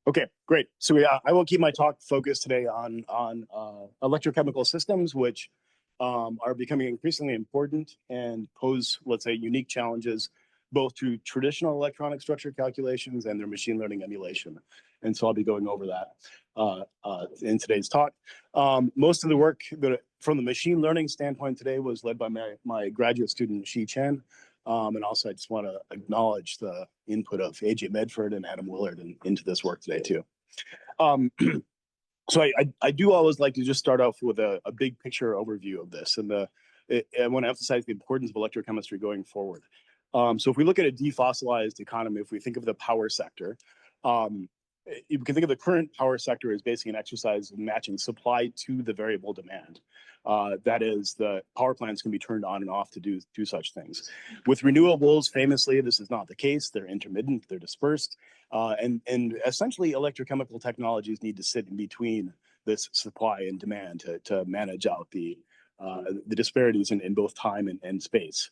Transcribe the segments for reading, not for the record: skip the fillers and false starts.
Okay, great. So I will keep my talk focused today on electrochemical systems, which are becoming increasingly important and pose, let's say, unique challenges both to traditional electronic structure calculations and their machine learning emulation. And so I'll be going over that in today's talk. Most of the work from the machine learning standpoint today was led by my graduate student, Shi Chen. And also, I just want to acknowledge the input of AJ Medford and Adam Willard into this work today, too. So I do always like to just start off with a big picture overview of this. And I want to emphasize the importance of electrochemistry going forward. So if we look at a defossilized economy, if we think of the power sector, you can think of the current power sector as basically an exercise of matching supply to the variable demand. That is, the power plants can be turned on and off to do such things. With renewables, famously, this is not the case. They're intermittent, they're dispersed, and essentially electrochemical technologies need to sit in between this supply and demand to manage out the disparities in both time and space.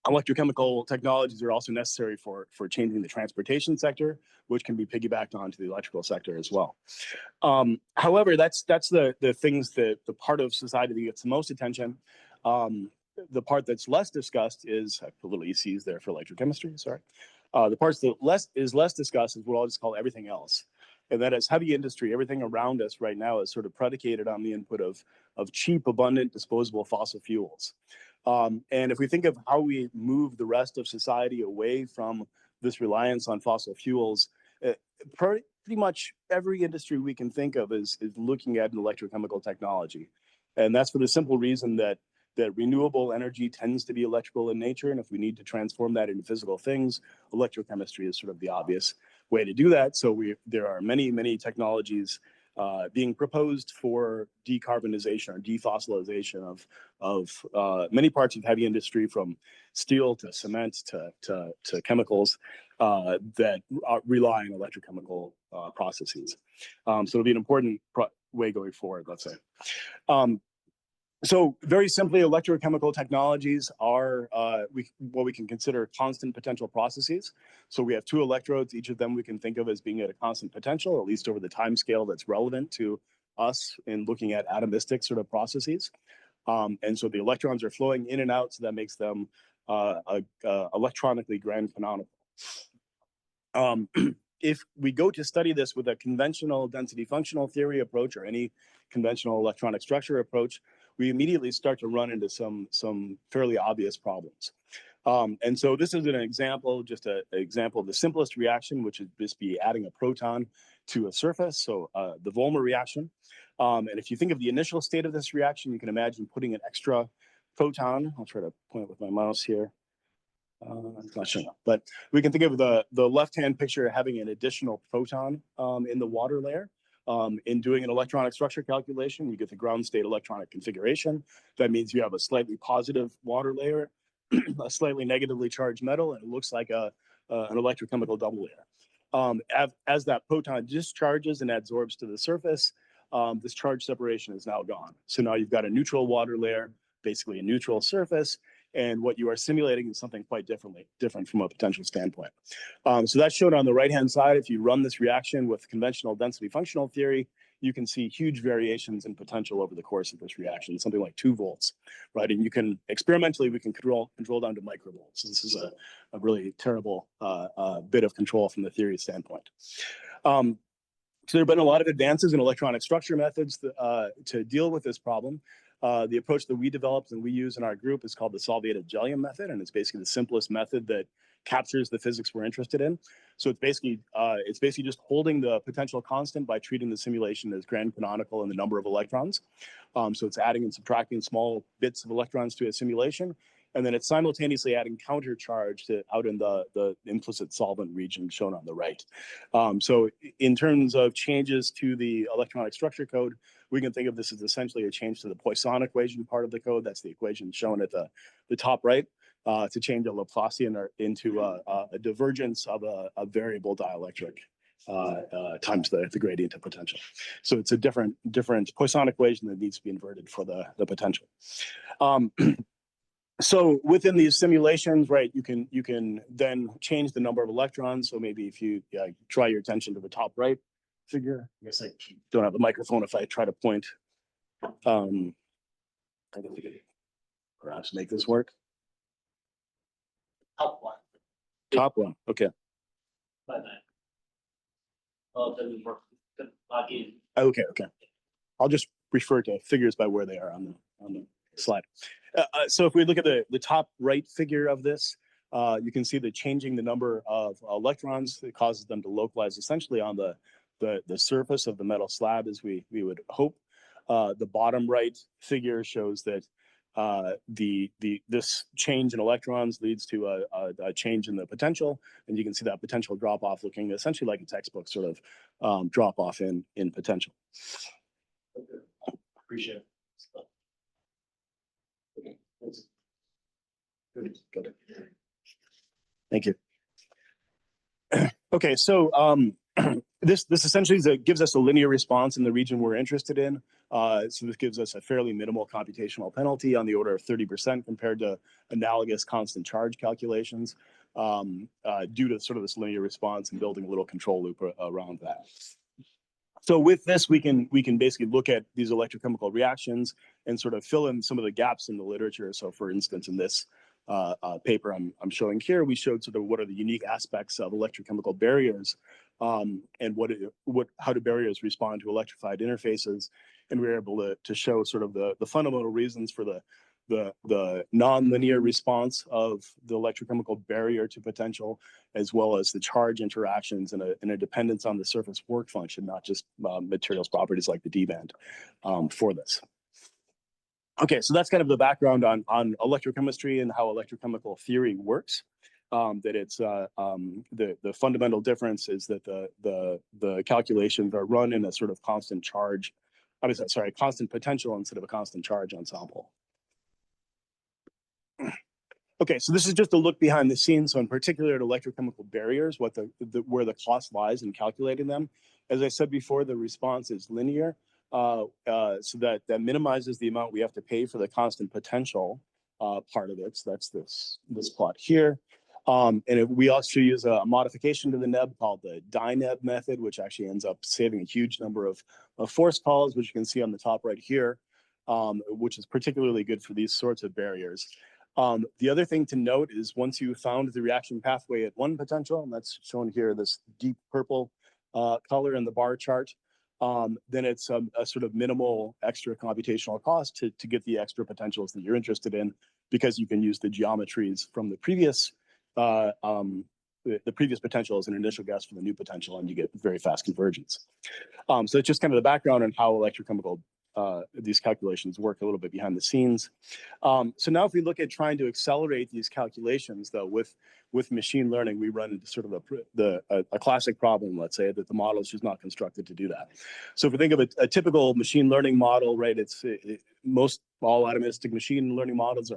Electrochemical technologies are also necessary for changing the transportation sector, which can be piggybacked onto the electrical sector as well. However, that's the things that the part of society that gets the most attention. The part that's less discussed is, I put little ECs there for electrochemistry, sorry. The parts that is less discussed is what I'll just call everything else. And that is heavy industry. Everything around us right now is sort of predicated on the input of cheap, abundant, disposable fossil fuels. And if we think of how we move the rest of society away from this reliance on fossil fuels, pretty much every industry we can think of is looking at an electrochemical technology. And that's for the simple reason that renewable energy tends to be electrical in nature. And if we need to transform that into physical things, electrochemistry is sort of the obvious way to do that. So there are many, many technologies being proposed for decarbonization or defossilization of many parts of heavy industry, from steel to cement to chemicals that rely on electrochemical processes. So it'll be an important way going forward, let's say. So very simply, electrochemical technologies are what we can consider constant potential processes. So we have two electrodes. Each of them we can think of as being at a constant potential, at least over the time scale that's relevant to us in looking at atomistic sort of processes. And so the electrons are flowing in and out, so that makes them electronically grand canonical. If we go to study this with a conventional density functional theory approach or any conventional electronic structure approach, we immediately start to run into some fairly obvious problems. And so this is an example, just an example of the simplest reaction, which would just be adding a proton to a surface, so the Volmer reaction. And if you think of the initial state of this reaction, you can imagine putting an extra proton. I'll try to point with my mouse here. It's not showing up, but we can think of the left-hand picture having an additional proton in the water layer. In doing an electronic structure calculation, you get the ground state electronic configuration. That means you have a slightly positive water layer, a slightly negatively charged metal, and it looks like an electrochemical double layer. As that proton discharges and adsorbs to the surface, this charge separation is now gone. So now you've got a neutral water layer, basically a neutral surface, and what you are simulating is something quite different from a potential standpoint. So that's shown on the right-hand side. If you run this reaction with conventional density functional theory, you can see huge variations in potential over the course of this reaction, something like 2 volts, right? And you can, experimentally, we can control down to microvolts. So this is a really terrible bit of control from the theory standpoint. So there have been a lot of advances in electronic structure methods to deal with this problem. The approach that we developed and we use in our group is called the solvated Jellium method, and it's basically the simplest method that captures the physics we're interested in. So it's basically just holding the potential constant by treating the simulation as grand canonical in the number of electrons. So it's adding and subtracting small bits of electrons to a simulation, and then it's simultaneously adding counter charge out in the implicit solvent region shown on the right. So in terms of changes to the electronic structure code, we can think of this as essentially a change to the Poisson equation part of the code. That's the equation shown at the top right, to change a Laplacian into a divergence of a variable dielectric times the gradient of potential. So it's a different Poisson equation that needs to be inverted for the potential. So within these simulations, right, you can then change the number of electrons. So maybe if you draw your attention to the top right figure, I guess I don't have the microphone if I try to point. I think we could perhaps make this work. Top one. Top one, okay. Bye bye. Oh, doesn't work. Log in. Okay. I'll just refer to figures by where they are on the slide. So if we look at the top right figure of this, you can see that changing the number of electrons, it causes them to localize essentially on the surface of the metal slab as we would hope. The bottom right figure shows that this change in electrons leads to a change in the potential, and you can see that potential drop off looking essentially like a textbook sort of drop off in potential. Appreciate it. Okay. Good. Thank you. Okay, so this essentially gives us a linear response in the region we're interested in. So this gives us a fairly minimal computational penalty on the order of 30% compared to analogous constant charge calculations due to sort of this linear response and building a little control loop around that. So with this, we can basically look at these electrochemical reactions and sort of fill in some of the gaps in the literature. So for instance, in this paper I'm showing here, we showed sort of what are the unique aspects of electrochemical barriers and how do barriers respond to electrified interfaces. And we were able to show sort of the fundamental reasons for the nonlinear response of the electrochemical barrier to potential, as well as the charge interactions and a dependence on the surface work function, not just materials properties like the D-band for this. Okay, so that's kind of the background on electrochemistry and how electrochemical theory works. That it's the fundamental difference is that the calculations are run in a sort of constant charge, constant potential instead of a constant charge ensemble. Okay, so this is just a look behind the scenes. So in particular at electrochemical barriers, where the cost lies in calculating them. As I said before, the response is linear. So that minimizes the amount we have to pay for the constant potential part of it. So that's this plot here. And we also use a modification to the neb called the dyneb method, which actually ends up saving a huge number of force calls, which you can see on the top right here, which is particularly good for these sorts of barriers. The other thing to note is once you found the reaction pathway at one potential, and that's shown here, this deep purple color in the bar chart, then it's a sort of minimal extra computational cost to get the extra potentials that you're interested in, because you can use the geometries from the previous potential as an initial guess for the new potential, and you get very fast convergence. So it's just kind of the background on how electrochemical these calculations work a little bit behind the scenes. So now if we look at trying to accelerate these calculations, though, with machine learning, we run into sort of a classic problem, let's say, that the model is just not constructed to do that. So if we think of a typical machine learning model, right, most all atomistic machine learning models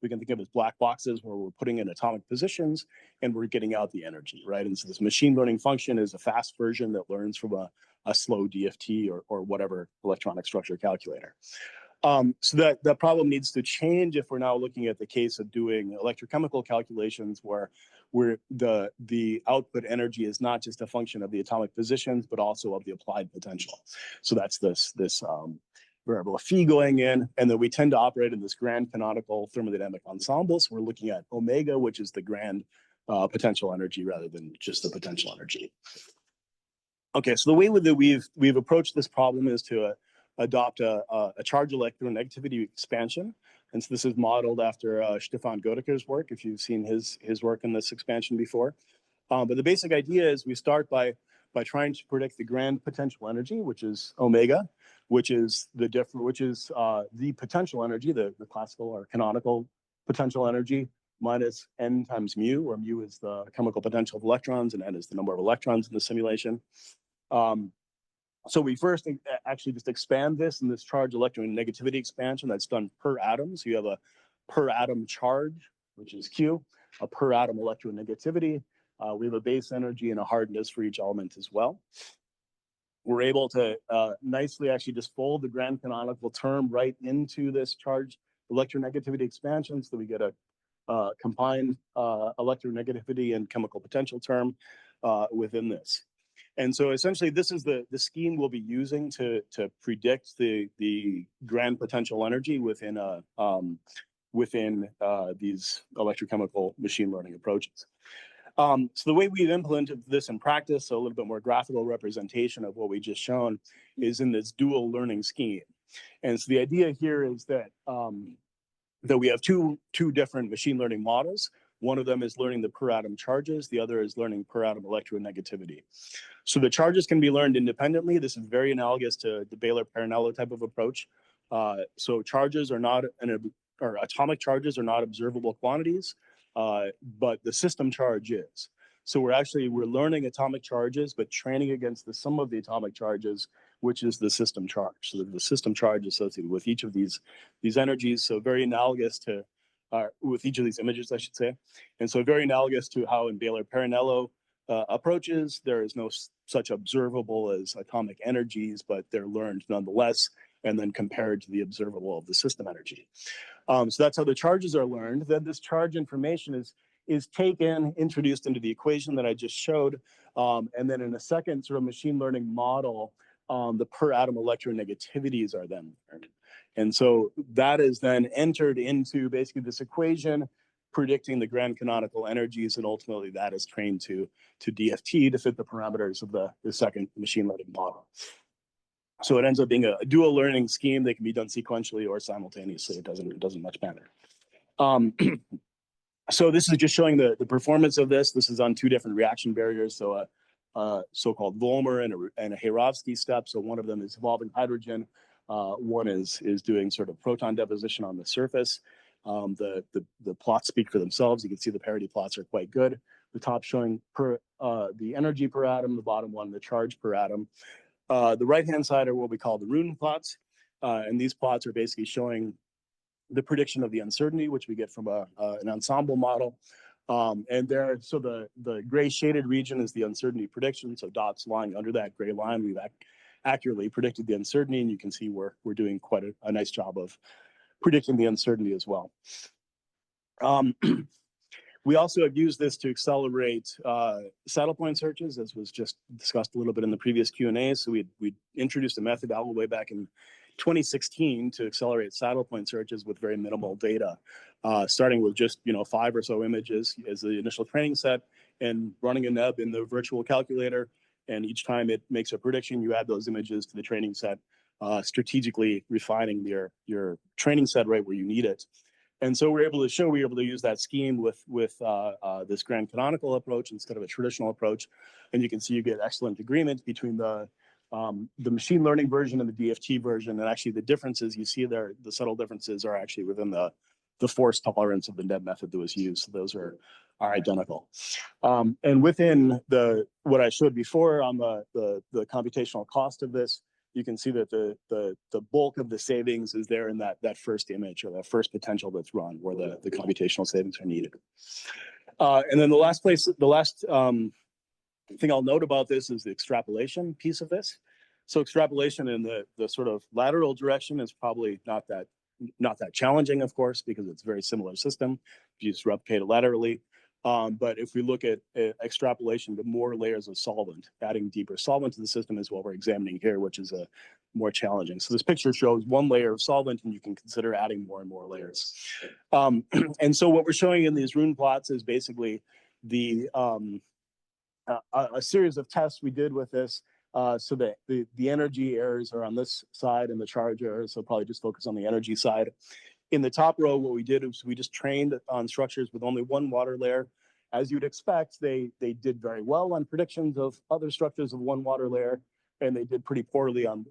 we can think of as black boxes where we're putting in atomic positions and we're getting out the energy, right? And so this machine learning function is a fast version that learns from a slow DFT or whatever electronic structure calculator. So that problem needs to change if we're now looking at the case of doing electrochemical calculations where the output energy is not just a function of the atomic positions, but also of the applied potential. So that's this variable phi going in, and then we tend to operate in this grand canonical thermodynamic ensemble. So we're looking at omega, which is the grand potential energy rather than just the potential energy. Okay, so the way that we've approached this problem is to adopt a charge electronegativity expansion. And so this is modeled after Stefan Gödeker's work, if you've seen his work in this expansion before. But the basic idea is we start by trying to predict the grand potential energy, which is omega, which is the potential energy, the classical or canonical potential energy, minus n times mu, where mu is the chemical potential of electrons and n is the number of electrons in the simulation. So we first actually just expand this in this charge electronegativity expansion that's done per atom. So you have a per atom charge, which is Q, a per atom electronegativity. We have a base energy and a hardness for each element as well. We're able to nicely actually just fold the grand canonical term right into this charge electronegativity expansion, so that we get a combined electronegativity and chemical potential term within this. And so essentially, this is the scheme we'll be using to predict the grand potential energy within these electrochemical machine learning approaches. So the way we've implemented this in practice, so a little bit more graphical representation of what we just shown, is in this dual learning scheme. And so the idea here is that that we have two different machine learning models. One of them is learning the per atom charges. The other is learning per atom electronegativity. So the charges can be learned independently. This is very analogous to the Baylor-Parinello type of approach. So charges are not, or atomic charges are not observable quantities, but the system charge is. So we're learning atomic charges, but training against the sum of the atomic charges, which is the system charge. So the system charge associated with each of these energies. So very analogous to, with each of these images, I should say. And so very analogous to how in Baylor-Parinello approaches, there is no such observable as atomic energies, but they're learned nonetheless, and then compared to the observable of the system energy. So that's how the charges are learned. Then this charge information is taken, introduced into the equation that I just showed. And then in a second sort of machine learning model, the per atom electronegativities are then learned. And so that is then entered into basically this equation, predicting the grand canonical energies, and ultimately that is trained to DFT to fit the parameters of the second machine learning model. So it ends up being a dual learning scheme that can be done sequentially or simultaneously. It doesn't much matter. So this is just showing the performance of this. This is on two different reaction barriers. So a so-called Volmer and a Hayrovsky step. So one of them is evolving hydrogen. One is doing sort of proton deposition on the surface. The plots speak for themselves. You can see the parity plots are quite good. The top showing the energy per atom, the bottom one, the charge per atom. The right-hand side are what we call the Rune plots. And these plots are basically showing the prediction of the uncertainty, which we get from an ensemble model. And there, so the gray shaded region is the uncertainty prediction. So dots lying under that gray line, we've accurately predicted the uncertainty, and you can see we're doing quite a nice job of predicting the uncertainty as well. We also have used this to accelerate saddle point searches, as was just discussed a little bit in the previous Q&A. So we introduced a method all the way back in 2016 to accelerate saddle point searches with very minimal data, starting with just 5 or so images as the initial training set, and running a nub in the virtual calculator. And each time it makes a prediction, you add those images to the training set, strategically refining your training set right where you need it. And so we're able to use that scheme with this grand canonical approach instead of a traditional approach. And you can see you get excellent agreement between the machine learning version and the DFT version. And actually the differences you see there, the subtle differences, are actually within the force tolerance of the Neb method that was used. So those are identical. And within what I showed before on the computational cost of this, you can see that the bulk of the savings is there in that first image, or that first potential that's run, where the computational savings are needed. And then the last thing I'll note about this is the extrapolation piece of this. So extrapolation in the sort of lateral direction is probably not that challenging, of course, because it's a very similar system. You just replicate it laterally. But if we look at extrapolation to more layers of solvent, adding deeper solvent to the system is what we're examining here, which is more challenging. So this picture shows one layer of solvent, and you can consider adding more and more layers. And so what we're showing in these Rune plots is basically a series of tests we did with this. So that the energy errors are on this side and the charge errors, so probably just focus on the energy side. In the top row, what we did is we just trained on structures with only one water layer. As you'd expect, they did very well on predictions of other structures of one water layer, and they did pretty poorly on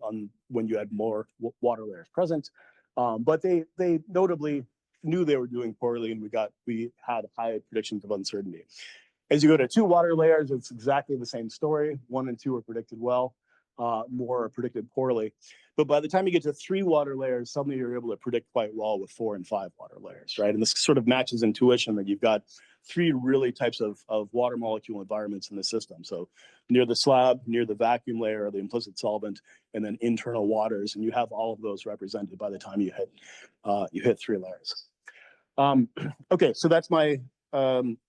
when you had more water layers present. But they notably knew they were doing poorly, and we had high predictions of uncertainty. As you go to 2 water layers, it's exactly the same story. 1 and 2 are predicted well. more predicted poorly. But by the time you get to 3 water layers, suddenly you're able to predict quite well with 4 and 5 water layers, right? And this sort of matches intuition that you've got 3 really types of water molecule environments in the system. So near the slab, near the vacuum layer, the implicit solvent, and then internal waters, and you have all of those represented by the time you hit 3 layers. Okay, so that's my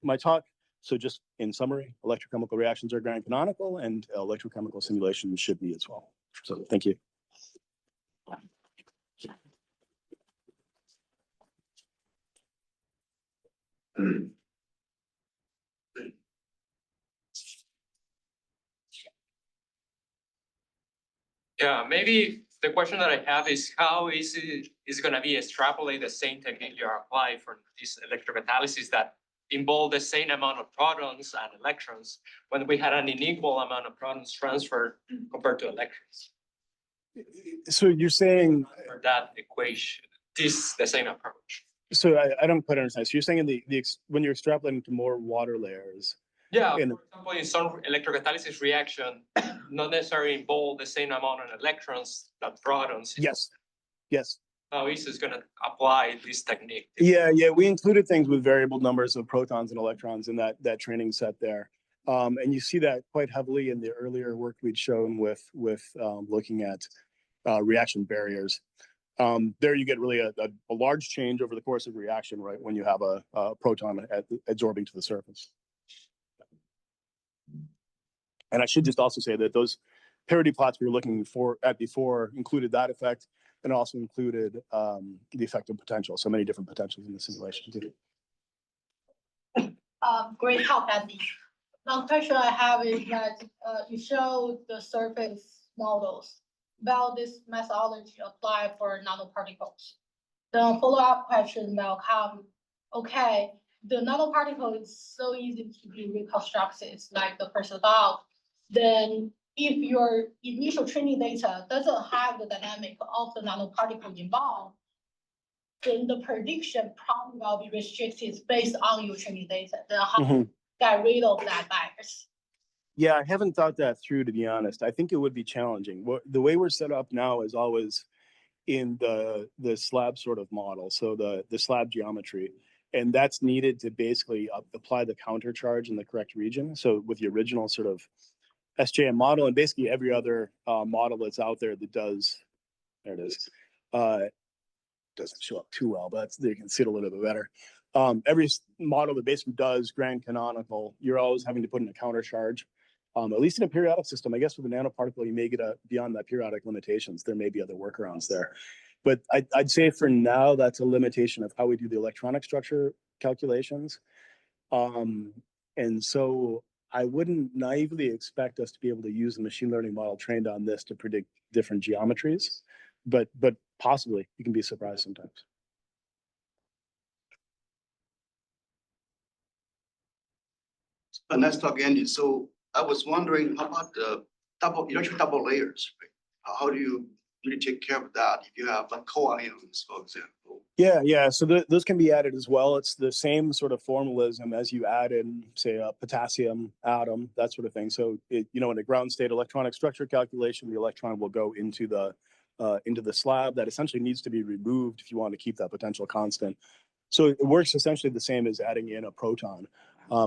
my talk. So just in summary, electrochemical reactions are grand canonical, and electrochemical simulations should be as well. So thank you. Yeah, maybe the question that I have is how easy is going to be extrapolate the same technique you apply for this electrocatalysis that involve the same amount of protons and electrons when we had an unequal amount of protons transferred compared to electrons? So you're saying For that equation, this the same approach. so I don't quite understand. So you're saying in when you're extrapolating to more water layers. Yeah, In- for example, in some electrocatalysis reaction, not necessarily involve the same amount of electrons that protons. Yes. Yes. How easy is going to apply this technique? Yeah, we included things with variable numbers of protons and electrons in that training set there. And you see that quite heavily in the earlier work we'd shown with looking at reaction barriers. There you get really a large change over the course of reaction, right, when you have a proton adsorbing to the surface. And I should just also say that those parity plots we were looking at before included that effect, and also included the effect of potential. So many different potentials in the simulation too. Great help, Andy. Now, question I have is that you show the surface models. Will this methodology apply for nanoparticles? The follow-up question will come, okay, the nanoparticle is so easy to be reconstructed, like the first above. Then if your initial training data doesn't have the dynamic of the nanoparticle involved, then the prediction probably will be restricted based on your training data. Then how to get rid of that bias? Yeah, I haven't thought that through, to be honest. I think it would be challenging. The way we're set up now is always in the slab sort of model, so the slab geometry, and that's needed to basically apply the counter charge in the correct region. So with the original sort of SJM model, and basically every other model that's out there that does, there it is, doesn't show up too well, but you can see it a little bit better. Every model that basically does grand canonical, you're always having to put in a counter charge. At least in a periodic system, I guess with a nanoparticle, you may get beyond that periodic limitations. There may be other workarounds there. But I'd say for now, that's a limitation of how we do the electronic structure calculations. And so I wouldn't naively expect us to be able to use a machine learning model trained on this to predict different geometries, but possibly you can be surprised sometimes. Nice talk, Andy. So I was wondering, how about the double layers? Right? How do you really take care of that if you have like co-ions, for example? Yeah. So those can be added as well. It's the same sort of formalism as you add in, say, a potassium atom, that sort of thing. So in a ground state electronic structure calculation, the electron will go into the slab that essentially needs to be removed if you want to keep that potential constant. So it works essentially the same as adding in a proton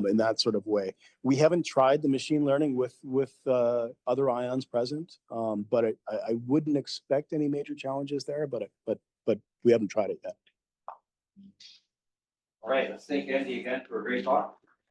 in that sort of way. We haven't tried the machine learning with other ions present, but I wouldn't expect any major challenges there. But we haven't tried it yet. All right, let's thank Andy again for a great talk.